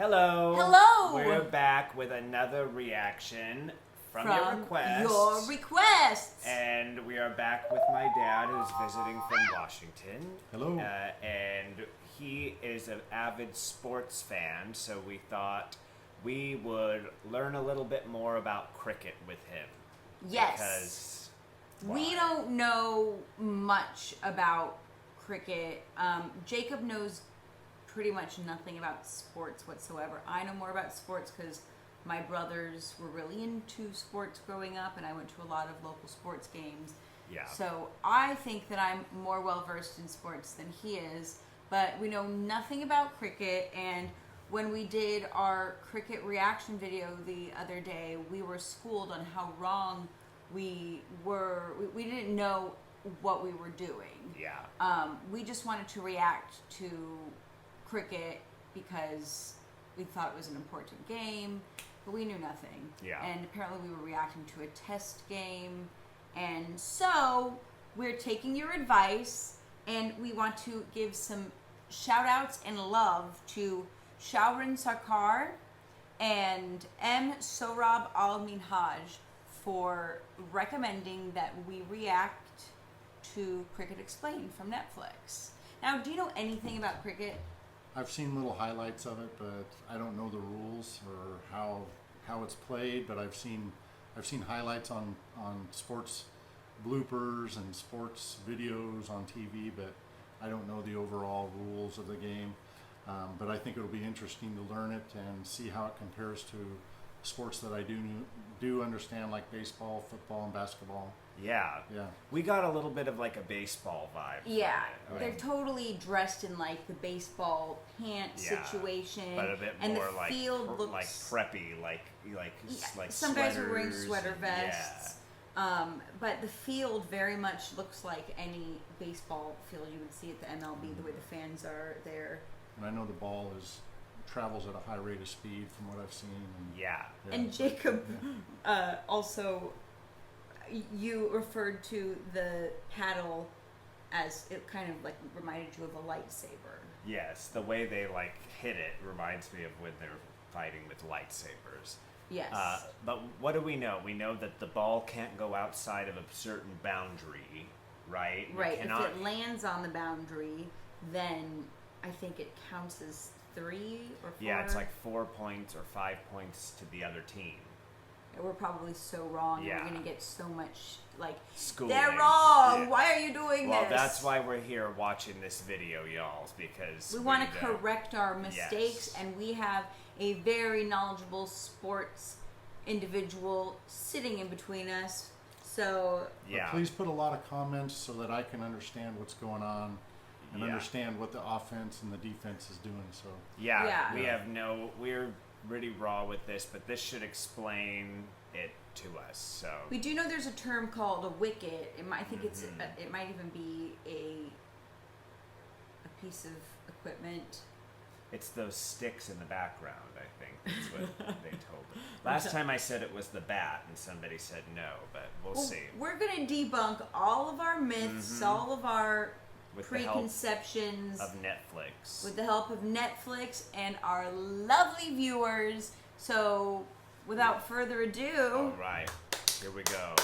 Hello. Hello. We're back with another reaction from your requests. Your requests. And we are back with my dad, who's visiting from Washington. Hello. And he is an avid sports fan, so we thought we would learn a little bit more about cricket with him. Yes. Because we don't know much about cricket. Jacob knows pretty much nothing about sports whatsoever. I know more about sports because my brothers were really into sports growing up, and I went to a lot of local sports games. Yeah. So I think that I'm more well versed in sports than he is, but we know nothing about cricket. And when we did our cricket reaction video the other day, we were schooled on how wrong we were. We didn't know what we were doing. Yeah. We just wanted to react to cricket because we thought it was an important game, but we knew nothing. Yeah. And apparently we were reacting to a test game. And so we're taking your advice, and we want to give some shout outs and love to Shaurin Sarkar and M. Sohrab Al-Minhaj for recommending that we react to Cricket Explained from Netflix. Now, do you know anything about cricket? I've seen little highlights of it, but I don't know the rules or how it's played. But I've seen highlights on sports bloopers and sports videos on TV, but I don't know the overall rules of the game. But I think it'll be interesting to learn it and see how it compares to sports that I do understand, like baseball, football, and basketball. Yeah. Yeah. We got a little bit of like a baseball vibe. Yeah, from it. they're totally dressed in like the baseball pant Yeah, situation, but a bit and more the like field looks like preppy, like some guys are wearing sweaters sweater and- vests. But the field very much looks like any baseball field you would see at the MLB. The way the fans are there. And I know the ball travels at a high rate of speed from what I've seen. Yeah. And Jacob, also, you referred to the paddle as it kind of like reminded you of a lightsaber. Yes, the way they like hit it reminds me of when they're fighting with lightsabers. Yes. But what do we know? We know that the ball can't go outside of a certain boundary, right? We Right. cannot- If it lands on the boundary, then I think it counts as 3 or 4. Yeah, it's like 4 points or 5 points to the other team. We're probably so wrong. Yeah. We're gonna get so much like Schooling. they're wrong. Yeah. Why are you doing Well, this? that's why we're here watching this video, y'all, because we want to don't- correct our mistakes, Yes. and we have a very knowledgeable sports individual sitting in between us. So But Yeah. please put a lot of comments so that I can understand what's going on and Yeah. understand what the offense and the defense is doing. So Yeah, Yeah. we have we're really raw with this, but this should explain it to us. So we do know there's a term called a wicket. I think it's Mm-hmm. it might even be a piece of equipment. it's those sticks in the background, I think. That's what they told me. Last time I said it was the bat, and somebody said no, but we'll Well, see. we're gonna debunk all of our myths, all of our With the help preconceptions of Netflix. with the help of Netflix and our lovely viewers. So, without further ado, All right, here we go.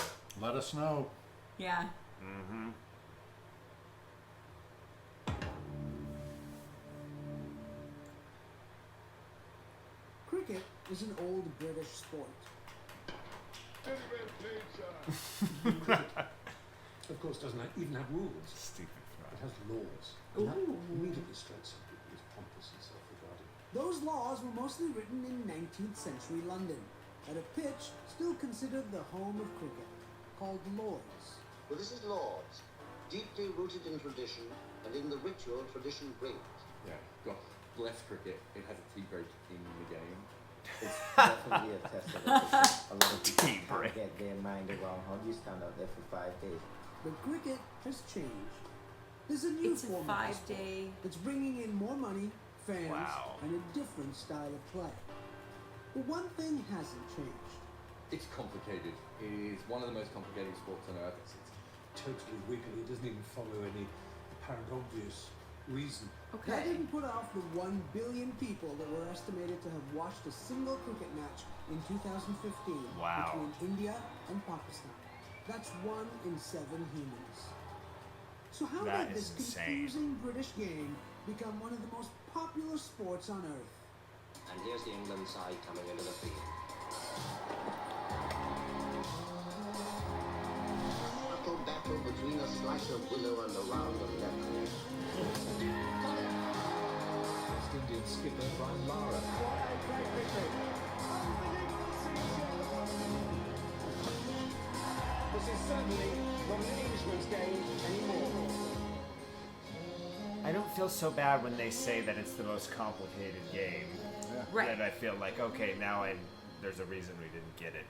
let us know. yeah. Mm-hmm. Cricket is an old British sport. Of course, doesn't even have rules. Stupid It frog. has laws. Ooh. And that immediately strikes some people as pompous and self-regarding. Those laws were mostly written in 19th century London, at a pitch still considered the home of cricket, called Lord's. Well, this is Lord's, deeply rooted in tradition and in the ritual tradition brings. Yeah, got less cricket. It has a tea break in the game. It's definitely a test of it. A lot of people Tea break. can't get their mind around how do you stand out there for 5 days. But cricket has changed. There's a new It's a form of the sport 5-day. that's bringing in more money, fans, Wow. and a different style of play. But one thing hasn't changed. It's complicated. It is one of the most complicated sports on earth. It's totally wiggly. It doesn't even follow any apparent obvious reason. That Okay. didn't put off the 1 billion people that were estimated to have watched a single cricket match in 2015 Wow. between India and Pakistan. That's 1 in 7 humans. So how That did is this insane. confusing British game become one of the most popular sports on earth? And here's the England side coming into the field. Battle between a slice of willow and a round of lemon. West Indian skipper Brian Lara. This is certainly not an Englishman's game anymore. I don't feel so bad when they say that it's the most complicated game. Right. That I feel like, okay, now there's a reason we didn't get it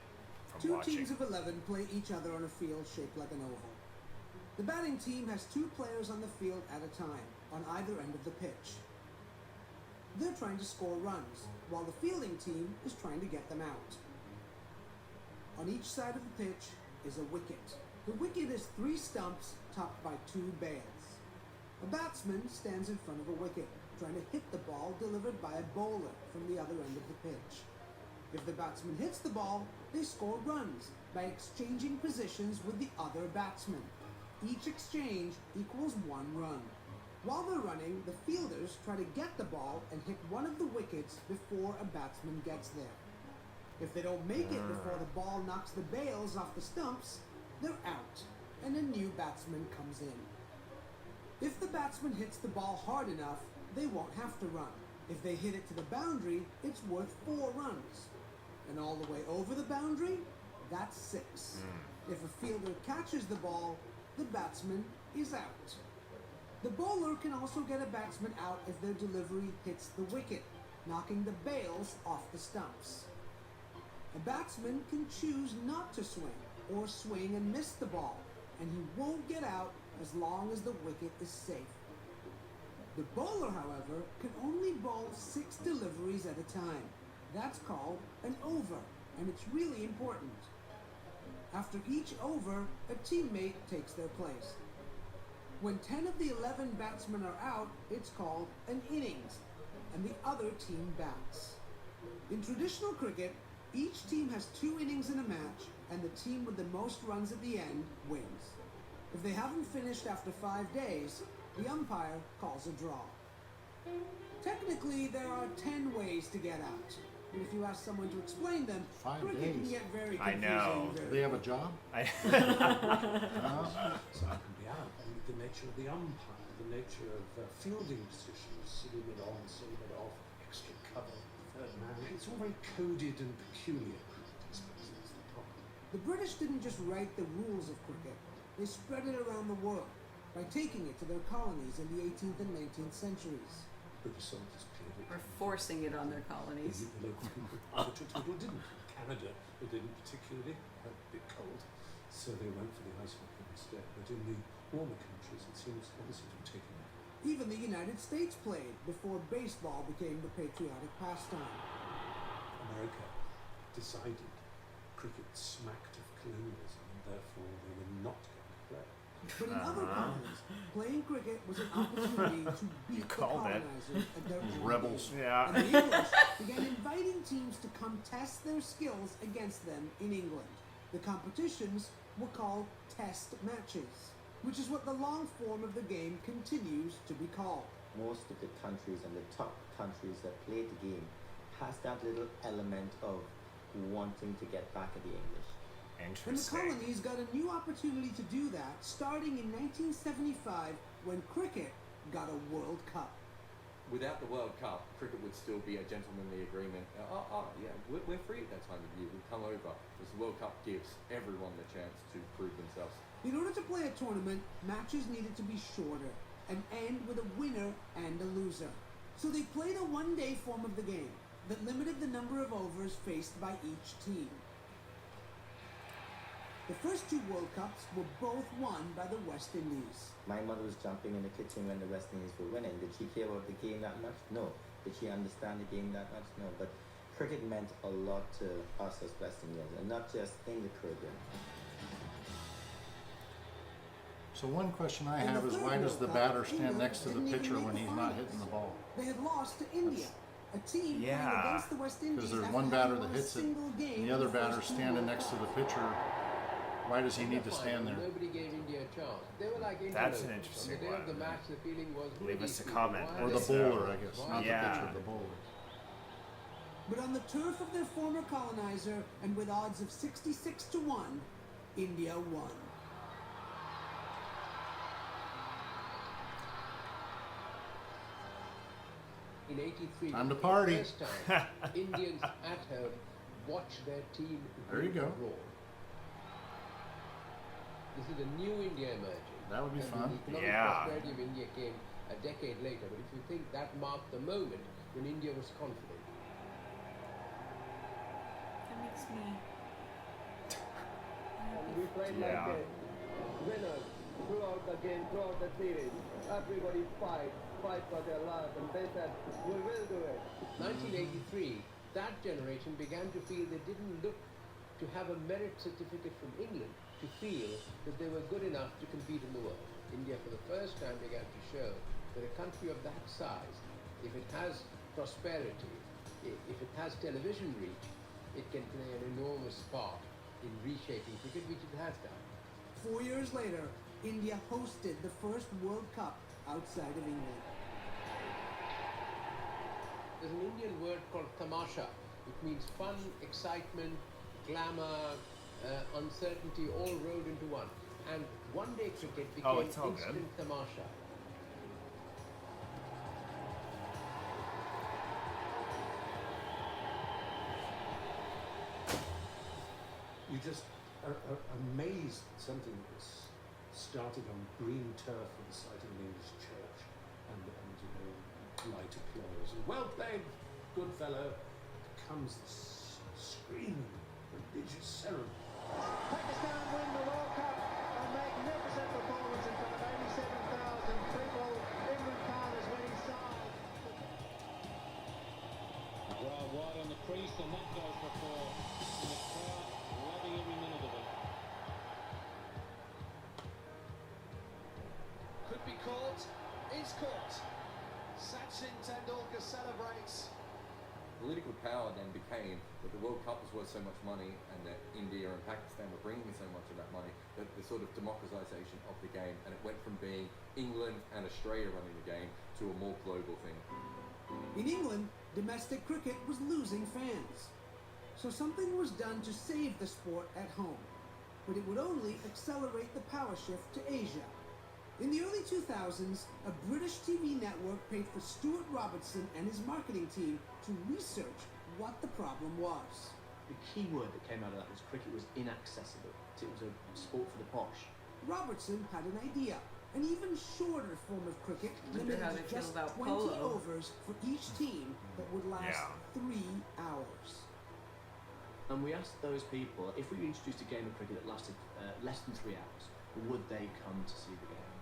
from 2 watching. teams of 11 play each other on a field shaped like an oval. The batting team has 2 players on the field at a time, on either end of the pitch. They're trying to score runs, while the fielding team is trying to get them out. On each side of the pitch is a wicket. The wicket is 3 stumps topped by 2 bails. A batsman stands in front of a wicket, trying to hit the ball delivered by a bowler from the other end of the pitch. If the batsman hits the ball, they score runs by exchanging positions with the other batsman. Each exchange equals 1 run. While they're running, the fielders try to get the ball and hit one of the wickets before a batsman gets there. If they don't make it before the ball knocks the bails off the stumps, they're out, and a new batsman comes in. If the batsman hits the ball hard enough, they won't have to run. If they hit it to the boundary, it's worth 4 runs. And all the way over the boundary, that's 6. If a fielder catches the ball, the batsman is out. The bowler can also get a batsman out if their delivery hits the wicket, knocking the bails off the stumps. A batsman can choose not to swing, or swing and miss the ball, and he won't get out as long as the wicket is safe. The bowler, however, can only bowl 6 deliveries at a time. That's called an over, and it's really important. After each over, a teammate takes their place. When 10 of the 11 batsmen are out, it's called an innings, and the other team bats. In traditional cricket, each team has 2 innings in a match, and the team with the most runs at the end wins. If they haven't finished after 5 days, the umpire calls a draw. Technically, there are 10 ways to get out. And if you ask someone to explain them, 5 cricket can days. get very I confusing. know. Do they have a job? So I can be out. And the nature of the umpire, the nature of fielding positions, sitting it on, sitting it off, extra cover, third man. It's all very coded and peculiar. I suppose that's the problem. The British didn't just write the rules of cricket, they spread it around the world by taking it to their colonies in the 18th and 19th centuries. British soldiers played it. Or forcing it on their colonies. The local people didn't. Canada, they didn't particularly. A bit cold, so they went for the ice hockey instead. But in the warmer countries, it seems honestly to have taken it. Even the United States played before baseball became the patriotic pastime. America decided cricket smacked of colonialism, and therefore they were not going to play. But in other colonies, playing cricket was an opportunity to beat the called it. colonizers at their own Rebels. game. Yeah. And the English began inviting teams to come test their skills against them in England. The competitions were called test matches, which is what the long form of the game continues to be called. Most of the countries and the top countries that play the game has that little element of wanting to get back at the English. And the Interesting. colonies got a new opportunity to do that starting in 1975 when cricket got a World Cup. Without the World Cup, cricket would still be a gentlemanly agreement. Yeah, we're free at that time of year. We'll come over. Because the World Cup gives everyone the chance to prove themselves. In order to play a tournament, matches needed to be shorter and end with a winner and a loser. So they played a one-day form of the game that limited the number of overs faced by each team. The first 2 World Cups were both won by the West Indies. My mother was jumping in the kitchen when the West Indies were winning. Did she care about the game that much? No. Did she understand the game that much? No. But cricket meant a lot to us as West Indians, and not just in the Caribbean. So one question I In have the is third why does World the Cup, batter stand England next to the didn't even pitcher make when the he's not finals. hitting the ball? They had lost to India, a team Yeah. playing against the West Indies Because there's after one having batter won that a hits it, single game and the in other first batter two standing World next to the Cups. pitcher. Why does he need to stand there? Nobody gave India a chance. They were like That's an interlopers. interesting On the day of the one. match, the feeling was, who Leave are us these a people? comment. Why Or are the they So- bowler, I guess. Not Yeah. the pitcher, the bowler. But on the turf of their former colonizer, and with odds of 66-1, India won. In 83, Time to for party. the first time, Indians at home watch their team There you go go. abroad. This is a new India emerging. That would be And fun. The economic Yeah. prosperity of India came a decade later, but if you think that marked the moment when India was confident. That makes me. We played Yeah. like winners throughout the game, throughout the series. Everybody fight for their life, and they said, we will do it. 1983, that generation began to feel they didn't look to have a merit certificate from England to feel that they were good enough to compete in the world. India, for the first time, began to show that a country of that size, if it has prosperity, if it has television reach, it can play an enormous part in reshaping cricket, which it has done. 4 years later, India hosted the first World Cup outside of England. There's an Indian word called tamasha. It means fun, excitement, glamour, uncertainty, all rolled into one. And one-day cricket became it's all good. instant tamasha. You just are amazed at something that's started on green turf at the site of an English church, and you know, light applause. And well played, good fellow, becomes this screaming religious ceremony. Pakistan win the World Cup. A magnificent performance in front of 87,000 people. Imran Khan is winning side. Drive wide on the crease, and that goes for four. And the crowd loving every minute of it. Could be caught, is caught. Sachin Tendulkar celebrates. Political power then became that the World Cup was worth so much money, and that India and Pakistan were bringing so much of that money, that the sort of democratization of the game, and it went from being England and Australia running the game to a more global thing. In England, domestic cricket was losing fans. So something was done to save the sport at home. But it would only accelerate the power shift to Asia. In the early 2000s, a British TV network paid for Stuart Robertson and his marketing team to research what the problem was. The key word that came out of that was cricket was inaccessible. It was a sport for the posh. Robertson had an idea. An even shorter form of cricket, Wonder limited how to they feel just about 20 polo. overs for each team that would last Yeah. 3 hours. And we asked those people, if we introduced a game of cricket that lasted less than 3 hours, would they come to see the game?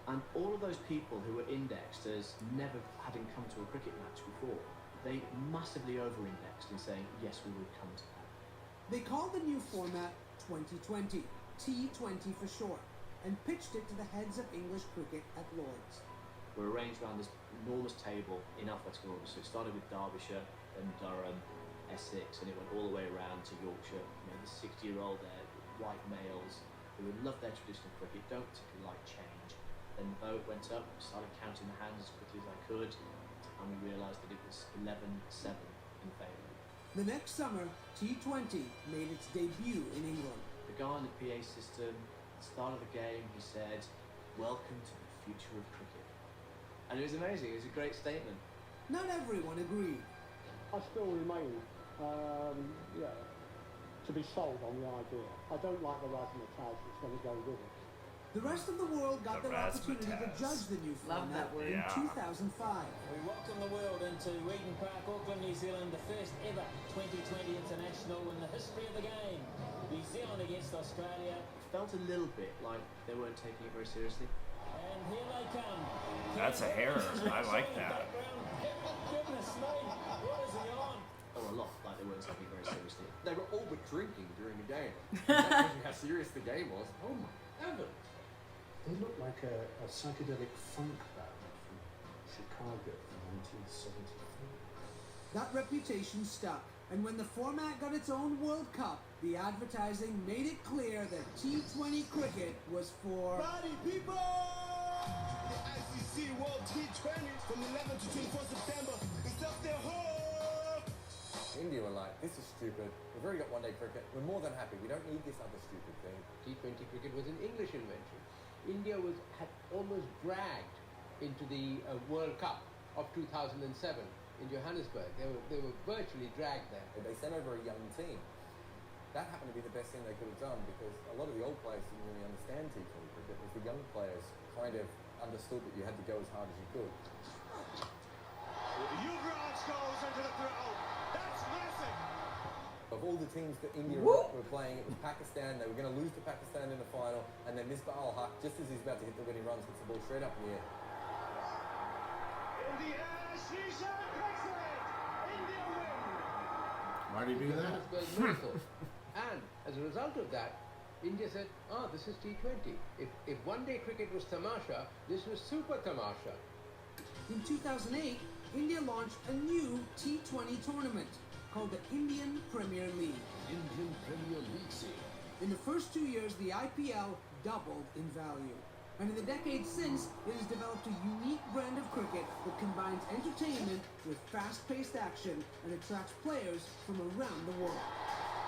And all of those people who were indexed as never having come to a cricket match before, they massively over-indexed in saying, yes, we would come to that. They called the new format 2020, T20 for short, and pitched it to the heads of English cricket at Lord's. We're arranged around this enormous table in alphabetical order. So it started with Derbyshire, then Durham, Essex, and it went all the way around to Yorkshire. You know, the 60-year-old there, white males who would love their traditional cricket, don't particularly like change. Then the vote went up, started counting the hands as quickly as I could, and we realised that it was 11-7 in favour. The next summer, T20 made its debut in England. The guy on the PA system, at the start of the game, he said, "Welcome to the future of cricket." And it was amazing, it was a great statement. Not everyone agreed. I still remain, to be sold on the idea. I don't like the razzmatazz that's going to go with it. The rest of the world got The their opportunity to razzmatazz. judge the new Love format that word. in Yeah. 2005. We welcome the world into Eden Park, Auckland, New Zealand, the first ever 2020 international in the history of the game. New Zealand against Australia. It felt a little bit like they weren't taking it very seriously. And here they come. That's a hair. I like that. Goodness me, what is he on? Or a lot, like they weren't taking it very seriously. They were all but drinking during the game. That tells you how serious the game was. Oh my heavens. They look like a psychedelic funk band from Chicago from 1974. That reputation stuck, and when the format got its own World Cup, the advertising made it clear that T20 cricket was for Party people! The ICC World T20 from 11 to 24 September is up their hook! India were like, this is stupid. We've already got one-day cricket. We're more than happy. We don't need this other stupid thing. T20 cricket was an English invention. India had almost dragged into the World Cup of 2007 in Johannesburg. They were virtually dragged there. They sent over a young team. That happened to be the best thing they could have done because a lot of the old players didn't really understand T20 cricket. It was the young players kind of understood that you had to go as hard as you could. Yuvraj goes into the throw. That's massive. Of all the teams that India were playing, it was Pakistan. They were going to lose to Pakistan in the final, and then Misbah ul-Haq, just as he's about to hit the winning runs, hits the ball straight up in the air. In the air, Srishan takes it. India win. Why do you do that? And as a result of that, India said, this is T20. If one-day cricket was tamasha, this was super tamasha. In 2008, India launched a new T20 tournament called the Indian Premier League. Indian Premier League. In the first 2 years, the IPL doubled in value. And in the decades since, it has developed a unique brand of cricket that combines entertainment with fast-paced action and attracts players from around the world.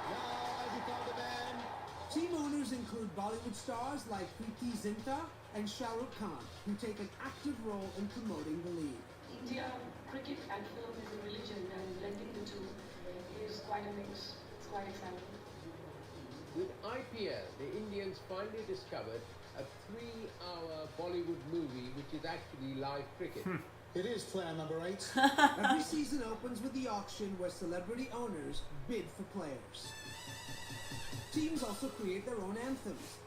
Now, as you call the man. Team owners include Bollywood stars like Preeti Zinta and Shah Rukh Khan, who take an active role in promoting the league. India, cricket and film is a religion, and blending the two is quite a mix. It's quite exciting. With IPL, the Indians finally discovered a 3-hour Bollywood movie which is actually live cricket. It is player number 8. Every season opens with the auction where celebrity owners bid for players. Teams also create their own anthems,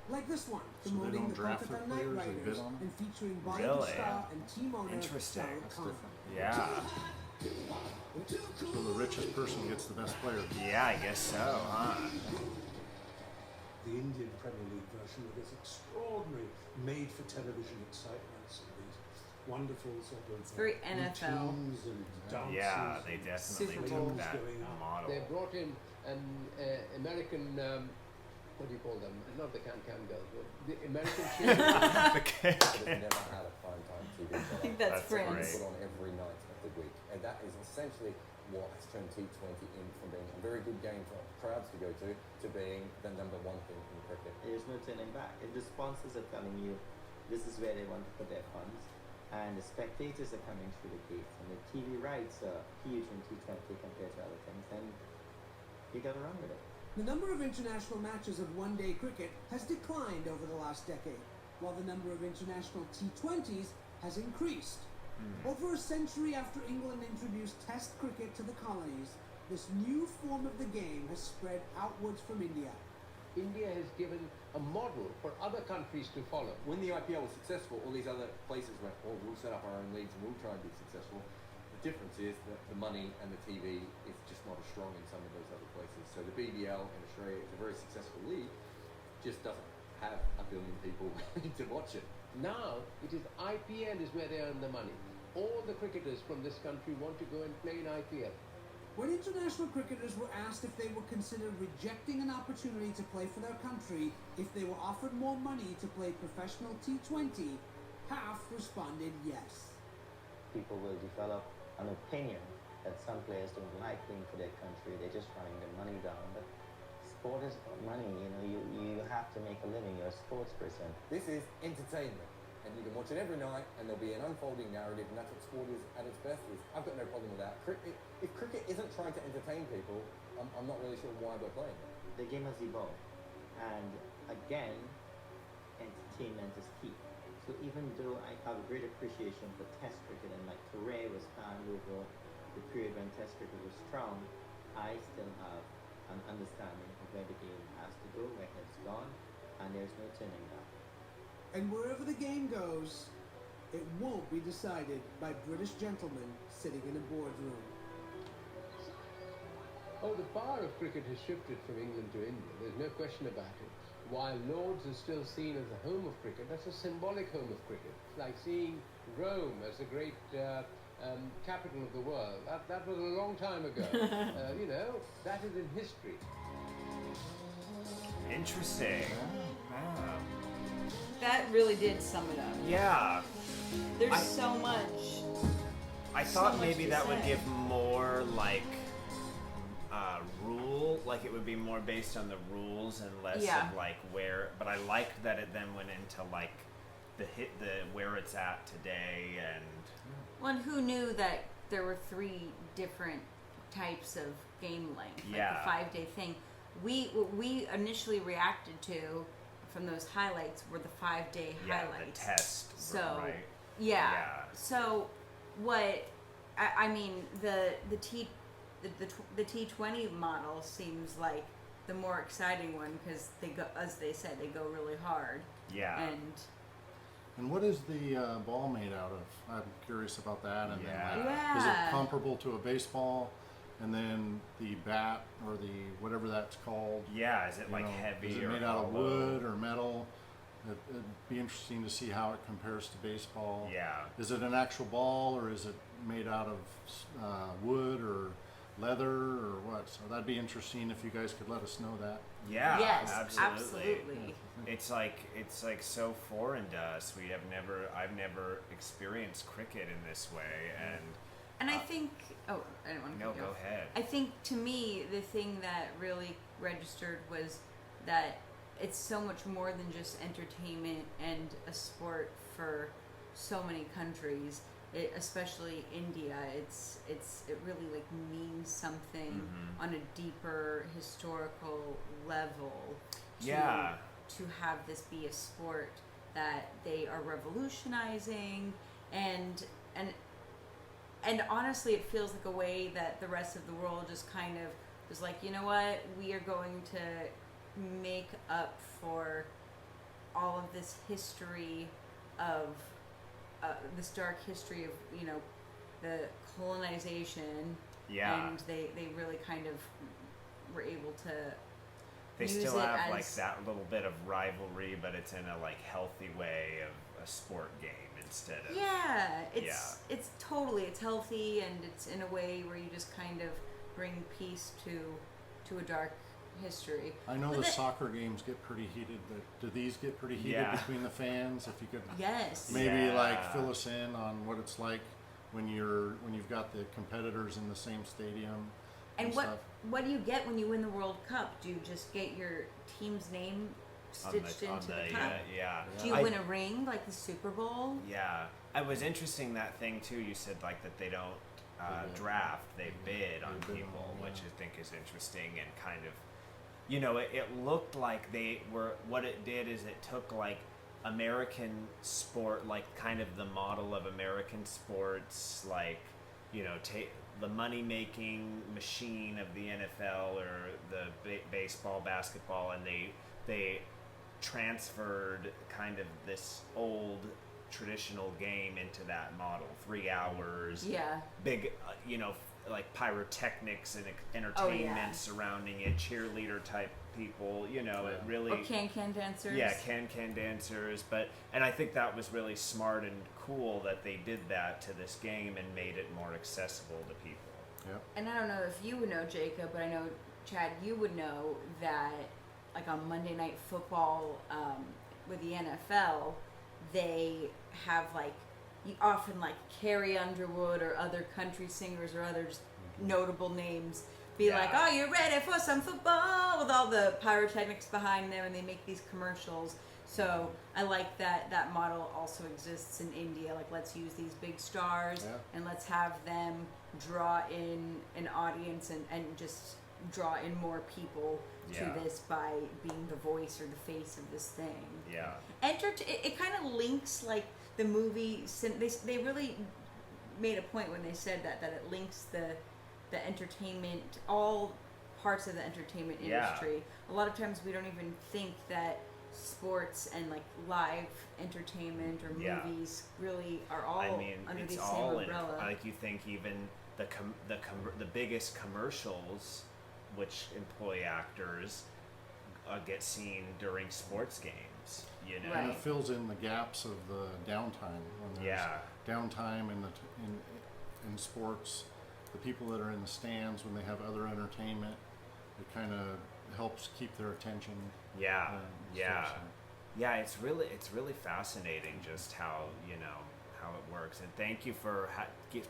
like this one, promoting the Kolkata Knight Riders and featuring Bollywood star and team owner Shah Rukh Khan. Yeah. So the richest person gets the best player. Yeah, I guess so, huh? The Indian Premier League version with this extraordinary made-for-television excitements and these wonderful sort of very NFL. routines and dances. Yeah, they definitely took that model. They brought in an American, what do you call them? Not the Can-Can girls, but the American cheerleaders. They've never had a primetime TV show. I think that's Friends. Put on every night of the week. And that is essentially what has turned T20 in from being a very good game for crowds to go to being the number one thing in cricket. There's no turning back. If the sponsors are telling you this is where they want to put their funds, and the spectators are coming through the gates, and the TV rights are huge in T20 compared to other things, then you gotta run with it. The number of international matches of one-day cricket has declined over the last decade, while the number of international T20s has increased. Over a century after England introduced Test cricket to the colonies, this new form of the game has spread outwards from India. India has given a model for other countries to follow. When the IPL was successful, all these other places went, well, we'll set up our own leagues and we'll try and be successful. The difference is that the money and the TV is just not as strong in some of those other places. So the BBL in Australia is a very successful league, just doesn't have 1 billion people to watch it. Now, it is IPL is where they earn the money. All the cricketers from this country want to go and play in IPL. When international cricketers were asked if they would consider rejecting an opportunity to play for their country if they were offered more money to play professional T20, half responded yes. People will develop an opinion that some players don't like playing for their country, they're just running their money down. But sport is about money, you have to make a living, you're a sports person. This is entertainment. And you can watch it every night, and there'll be an unfolding narrative, and that's what sport is at its best. I've got no problem with that. If cricket isn't trying to entertain people, I'm not really sure why we're playing it. The game has evolved, and again, entertainment is key. So even though I have a great appreciation for Test cricket, and my career was spanned over the period when Test cricket was strong, I still have an understanding of where the game has to go, where it's gone, and there's no turning back. And wherever the game goes, it won't be decided by British gentlemen sitting in a boardroom. Oh, the power of cricket has shifted from England to India. There's no question about it. while Lords is still seen as the home of cricket, that's a symbolic home of cricket. It's like seeing Rome as the great capital of the world. That was a long time ago. You know, that is in history. Interesting. Wow. That really did sum it up. Yeah. There's so much. I so thought much maybe to that would say. give more like rule, like it would be more based on the rules and less Yeah. of like where. But I liked that it then went into like the where it's at today and. Well, and who knew that there were 3 different types of game length, like Yeah. the 5-day thing. What we initially reacted to from those highlights were the 5-day highlights. The test. So right. yeah. So what I mean the T20 model seems like the more exciting one because they go, as they said, they go really hard. Yeah. And what is the ball made out of? I'm curious about that. And then, like, is Yeah. it comparable to a baseball? And then the bat or the whatever that's called. Yeah, is it you like know, heavy Is it or made out of hollow? wood or metal? It'd be interesting to see how it compares to baseball. Yeah. Is it an actual ball or is it made out of wood or leather or what? So that'd be interesting if you guys could let us know that. Yeah, Yes, absolutely. absolutely. It's like so foreign to us. I've never experienced cricket in this way, And I think I don't want to no, cut you go off. ahead. I think to me the thing that really registered was that it's so much more than just entertainment and a sport for so many countries, especially India. It really like means something Mm-hmm. on a deeper historical level. To have this be a sport that they are revolutionizing and honestly it feels like a way that the rest of the world just kind of was like, you know what, we are going to make up for all of this history of this dark history of, you know, the colonization. Yeah. And they really kind of were able to They use still it have as, like that little bit of rivalry, but it's in a like healthy way of a sport game instead of. Yeah, it's totally, it's healthy and it's in a way where you just kind of bring peace to a dark history. I know But the soccer games get pretty heated, but do these get pretty heated Yeah. between the fans? If you could Yes. maybe like Yeah. fill us in on what it's like when you've got the competitors in the same stadium. And stuff. what do you get when you win the World Cup? Do you just get your team's name stitched into the cup? yeah. Do you win a ring like the Super Bowl? Yeah, it was interesting that thing too. You said like that they don't draft; they bid on people, which I think is interesting and kind of, you know, it looked like they were. What it did is it took like American sport, like kind of the model of American sports, like, you know, take the money-making machine of the NFL or the baseball, basketball, and they transferred kind of this old traditional game into that model. 3 hours, Yeah. big, you know, like pyrotechnics and entertainment yeah. surrounding it, cheerleader type people, you know, it really. Or can dancers. Yeah, can dancers, and I think that was really smart and cool that they did that to this game and made it more accessible to people. Yep. And I don't know if you would know, Jacob, but I know, Chad, you would know that, like on Monday Night Football with the NFL, they have like, you often like Carrie Underwood or other country singers or other just notable names be Yeah. like, oh, you're ready for some football, with all the pyrotechnics behind them, and they make these commercials. So I like that that model also exists in India. Like, let's use these big stars Yeah. and let's have them draw in an audience and just draw in more people Yeah. to this by being the voice or the face of this thing. Yeah. It kind of links like the movie. They really made a point when they said that it links the entertainment, all parts of the entertainment Yeah. industry. A lot of times we don't even think that sports and like live entertainment or Yeah. movies really are all I mean, under it's the all same in, umbrella. like you think even the biggest commercials, which employ actors, get seen during sports games. You know, And it fills in the gaps of the downtime when there's downtime in sports. The people that are in the stands when they have other entertainment, it kind of helps keep their attention. Yeah, stuff, so. yeah. It's really fascinating just how how it works. And thank you for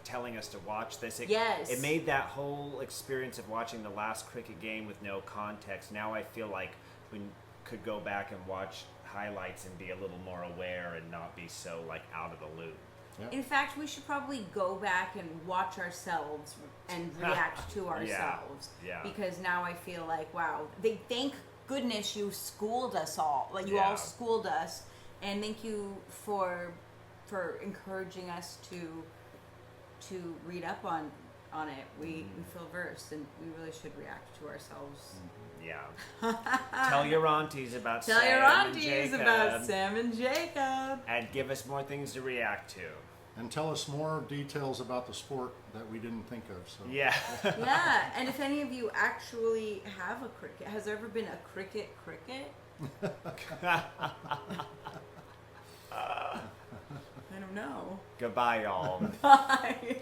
telling us to watch this. It made that whole experience of watching the last cricket game with no context. Now I feel like we could go back and watch highlights and be a little more aware and not be so like out of the loop. Yep. In fact, we should probably go back and watch ourselves and react to ourselves. Yeah. Because now I feel like, wow, thank goodness you schooled us all. Like you all schooled us, and thank you for encouraging us to read up on it. We feel versed, and we really should react to ourselves. Yeah. Tell your aunties about Tell Sam your and aunties Jacob, about Sam and Jacob. and give us more things to react to. And tell us more details about the sport that we didn't think of. So Yeah. Yeah, and if any of you actually have a cricket, has there ever been a cricket? I don't know. Goodbye, y'all. Bye.